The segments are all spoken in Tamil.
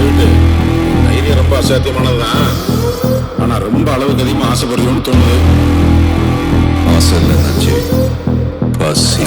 தைரியம் ரொம்ப அசாத்தியமானதுதான். ஆனா ரொம்ப அளவுக்கு அதிகமா ஆசைப்படுறோம்னு தோணுது. ஆசை இல்லைன்னாச்சு பசி.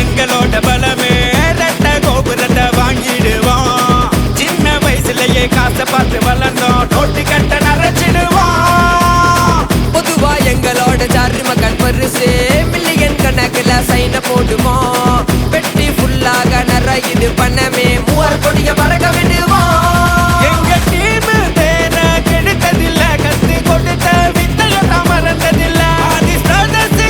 எங்களோட பலமே ரெட்ட கோபுரத்தை வாங்கிடுவோம். சின்ன வயசுலயே காசை பார்த்து வளர்ந்தோம். நோட்டு கட்ட நிறைச்சிடுவோம். பொதுவா எங்களோட சாரி மகன் பரிசு மில்லியன் கணக்குல சைன போடுவோம். பெட்டி ஃபுல்லாக நிறையுது பணமே மூவர் கொடிய பறக்க விடுவோம். எங்க டீம் தேர கெடுத்ததில்ல, கத்து கொடுத்த வித்தையும் தான் மறந்ததில்ல.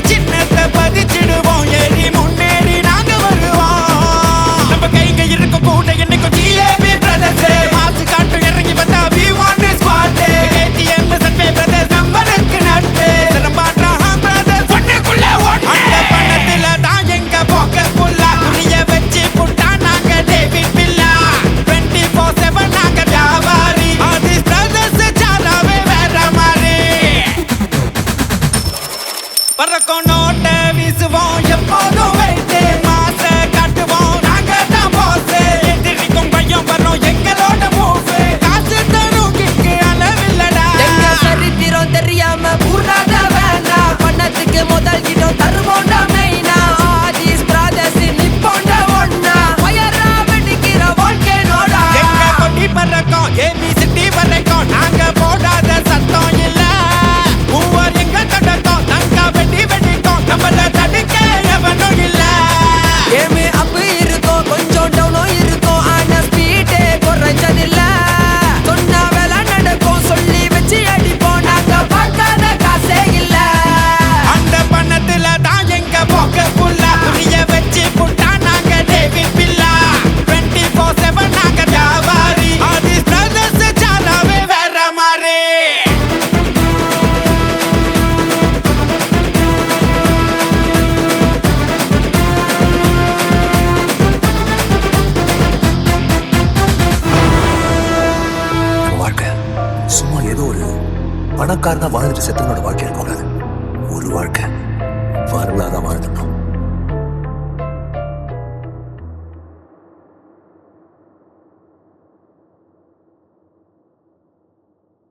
சின்னத்தை பதிச்சிடுவோம். ஏறி முன்னேறி நாங்க வருவோம். நம்ம கைங்க இருக்க கூட என்னைக்கும் ஜிஏபி பிரதர்ஸ் மாசு காட்டும் இறங்கி வந்தா we want this party. ATM சட்டை பிரதர்ஸ் நம்பருக்கு நட்டு சிரம்பாட்டம் பிரதர்ஸ் ஒண்ணுக்குள்ள ஒண்ணு. அந்த பணத்துல தான் எங்க போக்கஸ் ஃபுல்லா துணிய வச்சு புட்டா நாங்க டேவிட் பில்லா. 24/7 நாங்க வியாபாரி. அது பிரதர்ஸ் சாராவே வேற மாதிரி. பறக்கும் நோட்ட வீசுவோம் எப்போதும் வைத்து மாச காட்டுவோம். நாங்க தான் போஸ். எதிரிக்கும் பயம் வரும் எங்களோட மூவ். காசு தரும் கிக்கு அளவில்லடா. எங்க சரித்திரம் தெரியாம கூறாத வேணா. பணத்துக்கு முதல் இடம் தருவோண்டா மெயினா. ஆதிஸ் பிரதர்ஸ் நிப்போண்ட ஒண்ணா. வயரா வெடிக்கிற வாழ்க்கையோடா. எங்க கொடி பறக்கும் ஏபிசிடி வரைக்கும். நாங்க போடாத சத்தம் இல்ல. மூவர் எங்க தொடக்கம். நாங்க வெடி வெடிக்கும். நம்மள தடுக்க எவனும் இல்ல. ஏமே அப்பு இருக்கும் கொஞ்சம் டவுனும் இருக்கும். ஆனா ஸ்பீடே குறைஞ்சதில்ல. சொன்னா வேலை நடக்கும் சொல்லி வச்சு அடிப்போம். நாங்க பார்க்காத காசே இல்ல. அந்த பணத்துல தான் எங்க போக்கஸ் ஃபுல்லா துணிய வச்சு புட்டா நாங்க டேவிட் பில்லா. 24/7 நாங்க வியாபாரி. அது பிரதர்ஸ் சாராவே வேற மாதிரி. வாழ்க்கை சும்மா ஏதோ ஒரு பணக்காரனா வாழ்ந்துட்டு செத்தவனோட வாழ்க்கை இருக்கக்கூடாது. ஒரு வாழ்க்கை வரலாதான் வாழ்ந்துட்டோம்.